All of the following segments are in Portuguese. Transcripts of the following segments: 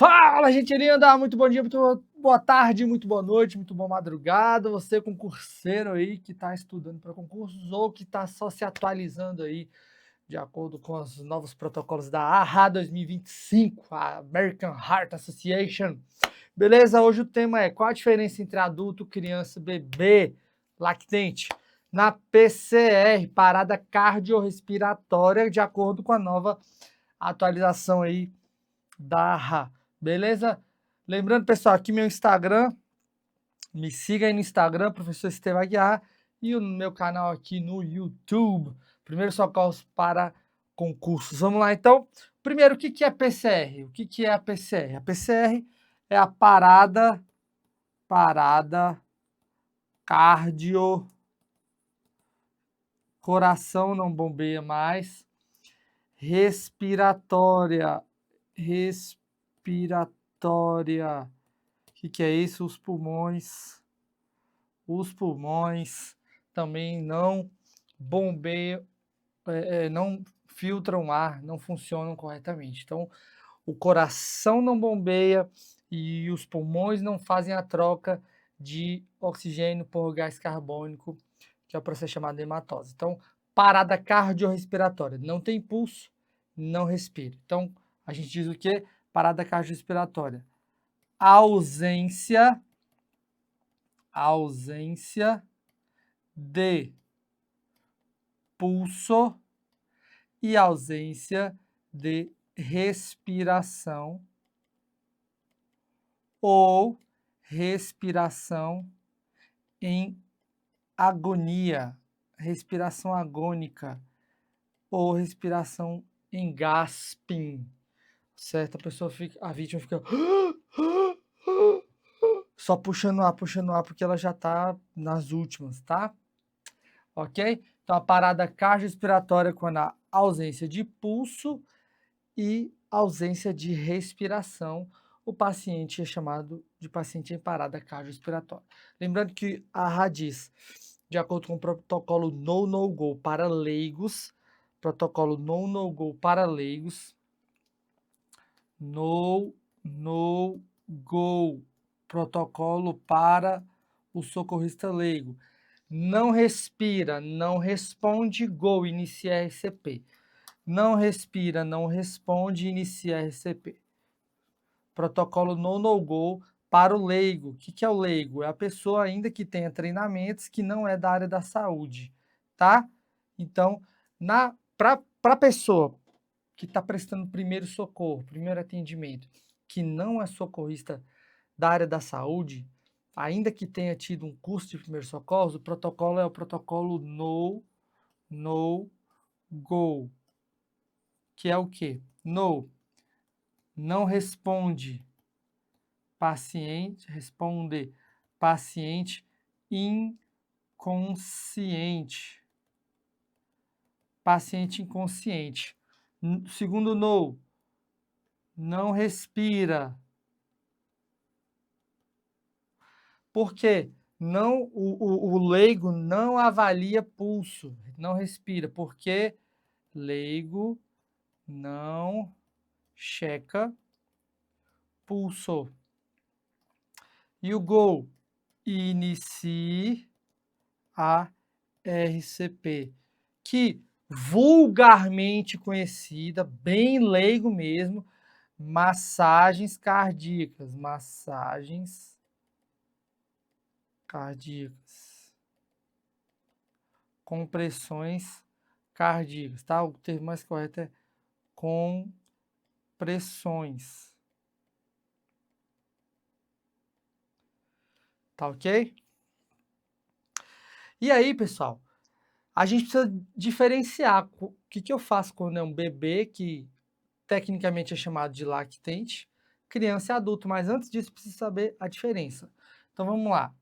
Fala, gente linda! Muito bom dia, muito boa tarde, muito boa noite, muito boa madrugada. Você concurseiro aí que está estudando para concursos ou que está só se atualizando aí de acordo com os novos protocolos da AHA 2025, a American Heart Association. Beleza? Hoje o tema é qual a diferença entre adulto, criança, bebê, lactente, na PCR, parada cardiorrespiratória, de acordo com a nova atualização aí da AHA. Beleza? Lembrando, pessoal, aqui meu Instagram, me siga aí no Instagram, Professor Estevam Aguiar, e o meu canal aqui no YouTube, Primeiros Socorros para Concursos. Vamos lá, então. Primeiro, o que é PCR? O que é a PCR? A PCR é a parada cardio, coração não bombeia mais, respiratória. O que é isso? Os pulmões também não bombeiam, não filtram ar, não funcionam corretamente. Então, o coração não bombeia e os pulmões não fazem a troca de oxigênio por gás carbônico, que é o processo chamado hematose. Então, parada cardiorrespiratória. Não tem pulso, não respira. Então, a gente diz o quê? Parada cardiorrespiratória. Ausência de pulso e ausência de respiração ou respiração em agonia, respiração agônica ou respiração em gasping, certo? A vítima fica só puxando ar, porque ela já está nas últimas, tá? Ok? Então, a parada cardiorrespiratória quando há ausência de pulso e ausência de respiração, o paciente é chamado de paciente em parada cardiorrespiratória. Lembrando que a AHA diz, de acordo com o protocolo No-No-Go para leigos, protocolo No-No-Go para leigos, No-No-Go, protocolo para o socorrista leigo. Não respira, não responde, go, inicia RCP. Não respira, não responde, inicia RCP. Protocolo No-No-Go para o leigo. O que é o leigo? É a pessoa ainda que tenha treinamentos que não é da área da saúde, tá? Então, para a pessoa que está prestando primeiro socorro, primeiro atendimento, que não é socorrista da área da saúde, ainda que tenha tido um curso de primeiros socorros, o protocolo é o protocolo No-No-Go, que é o quê? No, não responde paciente inconsciente. Paciente inconsciente. Segundo no, não respira. Por quê? Não, o leigo não avalia pulso, não respira, porque leigo não checa pulso. E o GO? Inicie a RCP, que vulgarmente conhecida, bem leigo mesmo, massagens cardíacas, compressões cardíacas, tá? O termo mais correto é compressões. Tá ok? E aí, pessoal, a gente precisa diferenciar o que eu faço quando é um bebê, que tecnicamente é chamado de lactente, criança e adulto, mas antes disso precisa saber a diferença. Então vamos lá.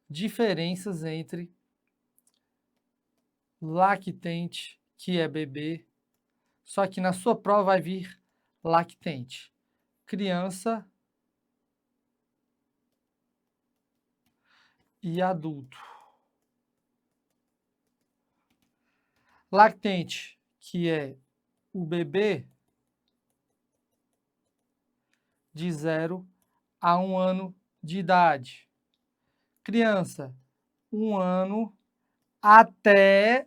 Diferenças entre lactente, que é bebê, só que na sua prova vai vir lactente. Criança e adulto. Lactente, que é o bebê, de 0 a 1 ano de idade. Criança, 1 ano até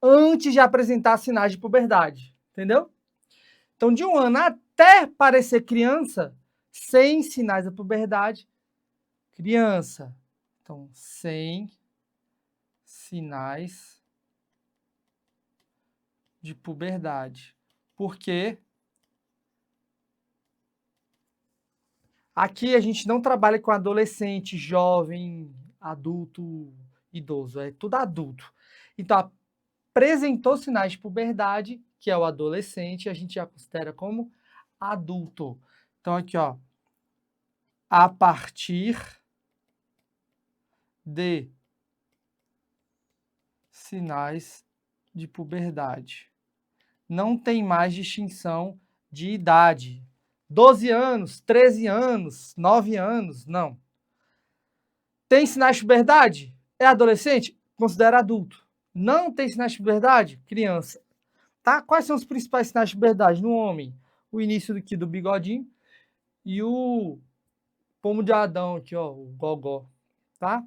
antes de apresentar sinais de puberdade, entendeu? Então, de 1 ano até parecer criança, sem sinais da puberdade, criança. Então, sem sinais de puberdade. Por quê? Aqui a gente não trabalha com adolescente, jovem, adulto, idoso, é tudo adulto. Então, apresentou sinais de puberdade, que é o adolescente, a gente já considera como adulto. Então, aqui, ó, a partir de sinais de puberdade. Não tem mais distinção de idade. 12 anos, 13 anos, 9 anos, não. Tem sinais de puberdade? É adolescente? Considera adulto. Não tem sinais de puberdade? Criança. Tá? Quais são os principais sinais de puberdade no homem? O início aqui do bigodinho e o pomo de Adão aqui, ó, o gogó, tá?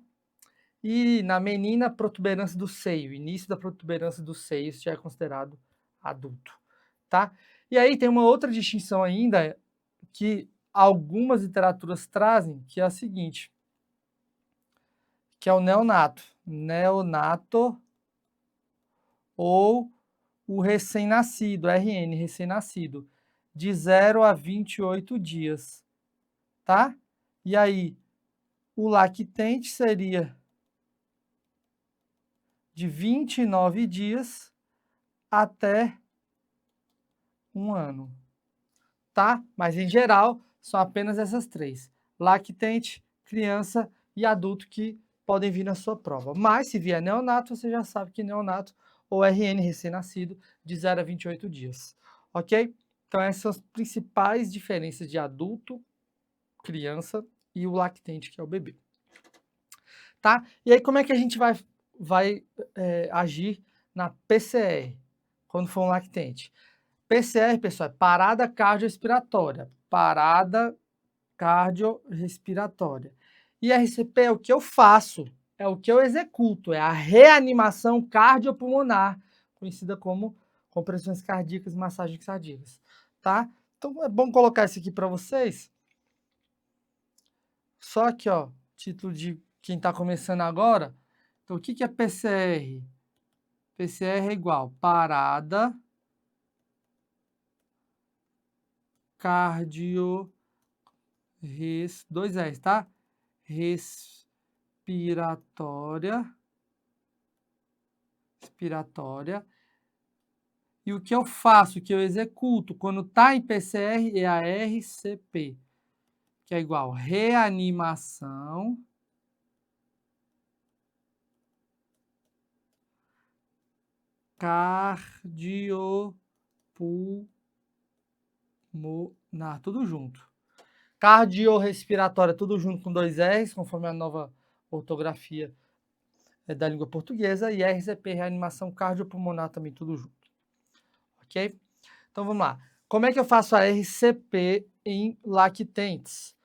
E na menina, protuberância do seio. Início da protuberância do seio, isso já é considerado adulto, tá? E aí tem uma outra distinção ainda que algumas literaturas trazem, que é a seguinte, que é o neonato. Neonato ou o recém-nascido, RN, recém-nascido, de 0 a 28 dias, tá? E aí, o lactente seria de 29 dias até 1 ano, tá? Mas, em geral, são apenas essas três. Lactente, criança e adulto que podem vir na sua prova. Mas, se vier neonato, você já sabe que neonato ou RN, recém-nascido, de 0 a 28 dias, ok? Então, essas são as principais diferenças de adulto, criança e o lactente, que é o bebê. Tá? E aí, como é que a gente vai agir na PCR, quando for um lactente? PCR, pessoal, é parada cardiorrespiratória. Parada cardiorrespiratória. E RCP é o que eu faço, é o que eu executo, é a reanimação cardiopulmonar, conhecida como compressões cardíacas e massagens cardíacas, tá? Então é bom colocar isso aqui para vocês. Só que, ó, título de quem está começando agora. Então, o que é PCR? PCR é igual parada dois R's, tá? Respiratória. E o que eu faço, o que eu executo quando está em PCR é a RCP, que é igual reanimação cardiopulmonar, tudo junto. Cardiorrespiratória, tudo junto com dois R's, conforme a nova ortografia da língua portuguesa, e RCP, reanimação cardiopulmonar, também tudo junto. Ok? Então vamos lá. Como é que eu faço a RCP em lactentes?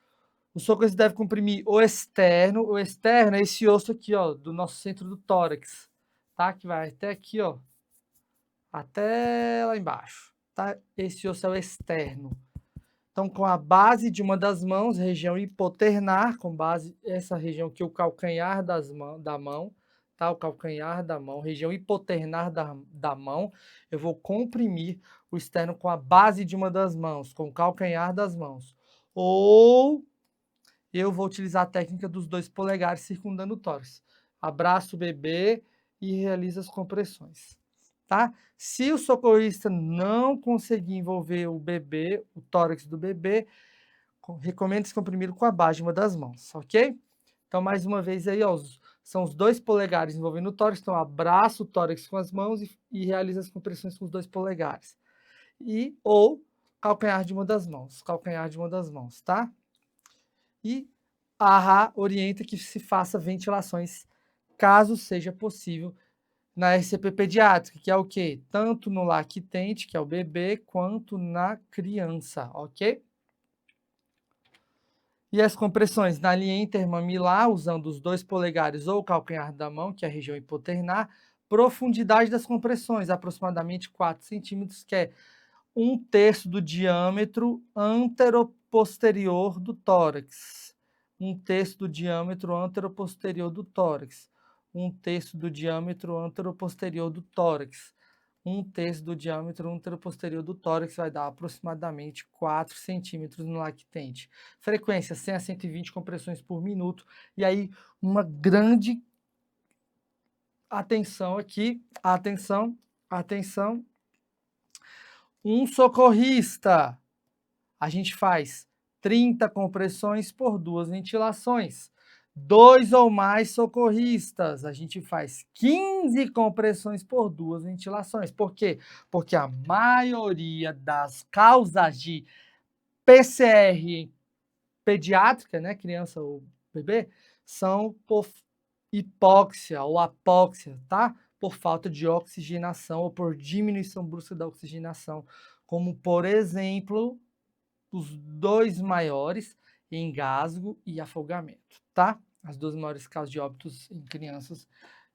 O socorrista deve comprimir o externo. O externo é esse osso aqui, ó, do nosso centro do tórax, tá? Que vai até aqui, ó, até lá embaixo, tá? Esse osso é o externo. Então, com a base de uma das mãos, região hipoternar, com base essa região aqui, o calcanhar da mão, tá? O calcanhar da mão, região hipoternar da mão, eu vou comprimir o externo com a base de uma das mãos, com o calcanhar das mãos. Ou eu vou utilizar a técnica dos 2 polegares circundando o tórax. Abraço o bebê e realizo as compressões. Tá? Se o socorrista não conseguir envolver o bebê, o tórax do bebê, recomendo esse comprimido com a base de uma das mãos, ok? Então, mais uma vez aí, ó, são os 2 polegares envolvendo o tórax, então abraço o tórax com as mãos e realiza as compressões com os 2 polegares. Ou calcanhar de uma das mãos, tá? E a AHA orienta que se faça ventilações, caso seja possível, na RCP pediátrica, que é o quê? Tanto no lactente, que é o bebê, quanto na criança, ok? E as compressões na linha intermamilar, usando os 2 polegares ou o calcanhar da mão, que é a região hipoternar. Profundidade das compressões, aproximadamente 4 centímetros, que é 1/3 do diâmetro anteroposterior do tórax. 1/3 do diâmetro anteroposterior do tórax. 1/3 do diâmetro anteroposterior do tórax. 1/3 do diâmetro anteroposterior do tórax vai dar aproximadamente 4 centímetros no lactente. Frequência 100 a 120 compressões por minuto. E aí, uma grande atenção aqui, atenção. Um socorrista, a gente faz 30 compressões por 2 ventilações. 2 ou mais socorristas, a gente faz 15 compressões por 2 ventilações. Por quê? Porque a maioria das causas de PCR pediátrica, né, criança ou bebê, são por hipóxia ou apóxia, tá? Por falta de oxigenação ou por diminuição brusca da oxigenação, como, por exemplo, os 2 maiores, engasgo e afogamento, tá? As 2 maiores causas de óbitos em crianças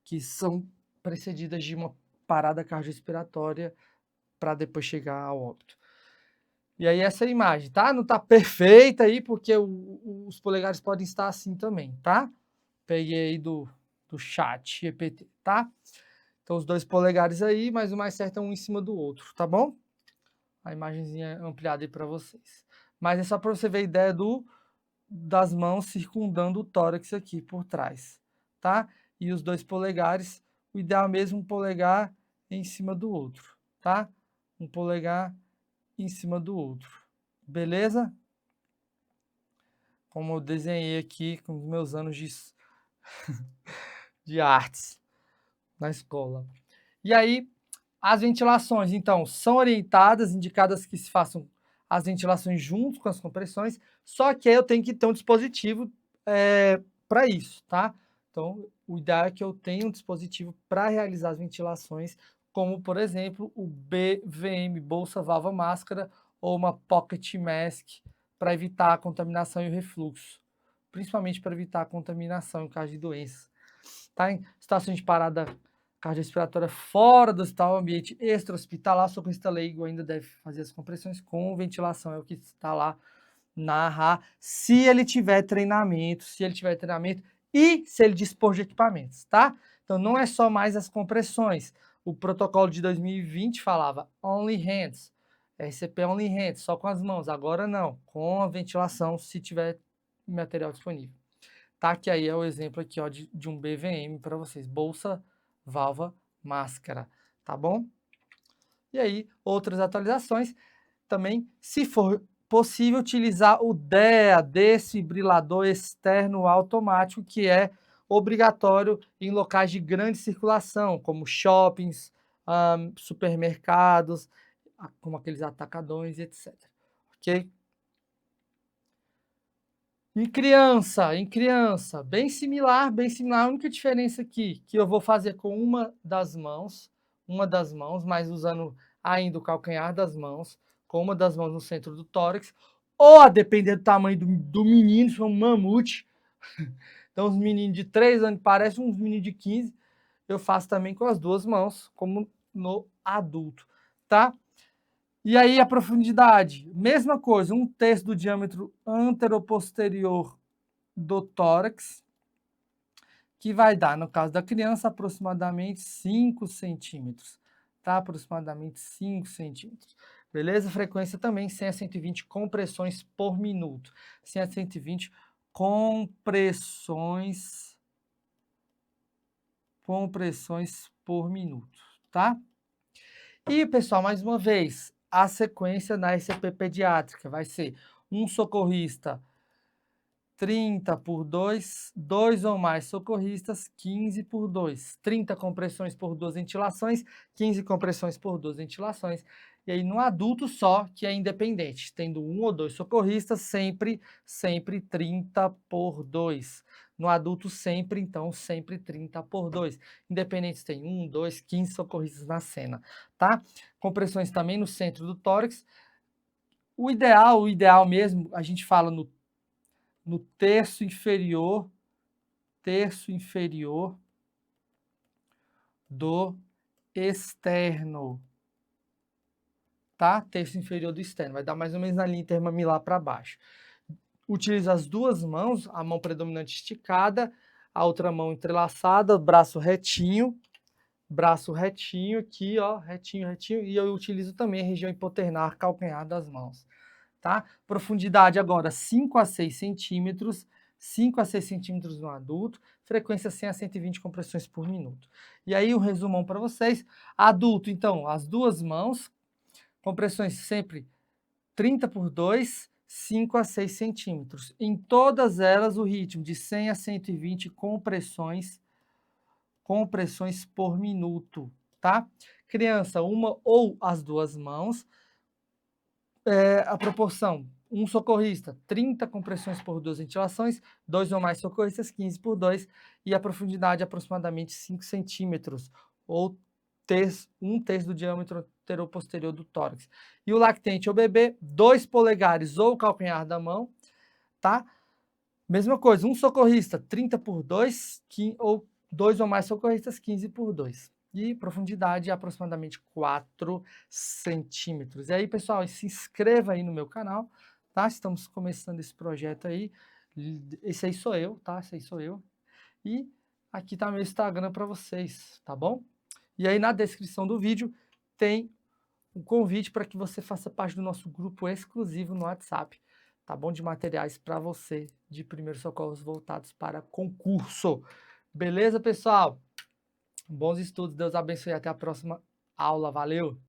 que são precedidas de uma parada cardiorrespiratória para depois chegar ao óbito. E aí essa é a imagem, tá? Não tá perfeita aí, porque os polegares podem estar assim também, tá? Peguei aí do chat GPT, tá? Então os 2 polegares aí, mas o mais certo é um em cima do outro, tá bom? A imagenzinha ampliada aí para vocês. Mas é só para você ver a ideia das mãos circundando o tórax aqui por trás, tá? E os 2 polegares, o ideal mesmo um polegar em cima do outro, tá? Um polegar em cima do outro. Beleza? Como eu desenhei aqui com os meus anos de artes na escola. E aí, as ventilações, então, são orientadas, indicadas que se façam as ventilações junto com as compressões, só que eu tenho que ter um dispositivo para isso, tá? Então, o ideal é que eu tenha um dispositivo para realizar as ventilações, como, por exemplo, o BVM, Bolsa Válvula Máscara, ou uma Pocket Mask, para evitar a contaminação e o refluxo, principalmente para evitar a contaminação em caso de doenças. Tá? Em situações de parada cardiorrespiratória fora do hospital, ambiente extra-hospitalar, o socorrista leigo ainda deve fazer as compressões com ventilação, é o que está lá na RA, se ele tiver treinamento e se ele dispor de equipamentos, tá? Então não é só mais as compressões. O protocolo de 2020 falava only hands, RCP only hands, só com as mãos. Agora não, com a ventilação, se tiver material disponível. Tá? Que aí é o exemplo aqui, ó, de um BVM para vocês. Bolsa, válvula, máscara, tá bom? E aí, outras atualizações. Também, se for possível, utilizar o DEA, desfibrilador externo automático, que é obrigatório em locais de grande circulação, como shoppings, supermercados, como aqueles atacadões, etc. Ok? Em criança, bem similar, a única diferença aqui, que eu vou fazer com uma das mãos, mas usando ainda o calcanhar das mãos, com uma das mãos no centro do tórax, ou a depender do tamanho do menino, se for um mamute, então os meninos de 3 anos parecem uns meninos de 15, eu faço também com as 2 mãos, como no adulto, tá? E aí a profundidade, mesma coisa, 1/3 do diâmetro anteroposterior do tórax, que vai dar, no caso da criança, aproximadamente 5 centímetros, tá? Aproximadamente 5 centímetros. Beleza? Frequência também 100 a 120 compressões por minuto. 100 a 120 compressões por minuto, tá? E, pessoal, mais uma vez, a sequência na SCP pediátrica vai ser um socorrista 30 por 2, 2 ou mais socorristas, 15 por 2. 30 compressões por 2 ventilações, 15 compressões por 2 ventilações. E aí, no adulto só, que é independente, tendo 1 ou 2 socorristas, sempre 30 por 2. No adulto, sempre 30 por 2. Independente se tem 1, 2, 15 socorristas na cena, tá? Compressões também no centro do tórax. O ideal mesmo, a gente fala no terço inferior do externo, tá? Terço inferior do externo, vai dar mais ou menos na linha intermamilar para baixo. Utiliza as duas mãos, a mão predominante esticada, a outra mão entrelaçada, braço retinho aqui, ó, retinho, e eu utilizo também a região hipoternar, calcanhar das mãos, tá? Profundidade agora 5 a 6 centímetros, 5 a 6 centímetros no adulto, frequência 100 a 120 compressões por minuto. E aí um resumão para vocês, adulto, então, as duas mãos, compressões sempre 30 por 2, 5 a 6 centímetros. Em todas elas, o ritmo de 100 a 120 compressões por minuto, tá? Criança, uma ou as duas mãos. A proporção, um socorrista, 30 compressões por 2 ventilações, 2 ou mais socorristas, 15 por 2, e a profundidade aproximadamente 5 centímetros, ou um terço do diâmetro anteroposterior do tórax. E o lactente ou bebê, 2 polegares ou calcanhar da mão, tá? Mesma coisa, um socorrista, 30 por 2, ou 2 ou mais socorristas, 15 por 2. E profundidade aproximadamente 4 centímetros. E aí, pessoal, se inscreva aí no meu canal, tá? Estamos começando esse projeto aí. Esse aí sou eu, tá? Esse aí sou eu. E aqui tá meu Instagram para vocês, tá bom? E aí na descrição do vídeo tem um convite para que você faça parte do nosso grupo exclusivo no WhatsApp, tá bom? De materiais para você de primeiros socorros voltados para concurso. Beleza, pessoal? Bons estudos, Deus abençoe e até a próxima aula. Valeu!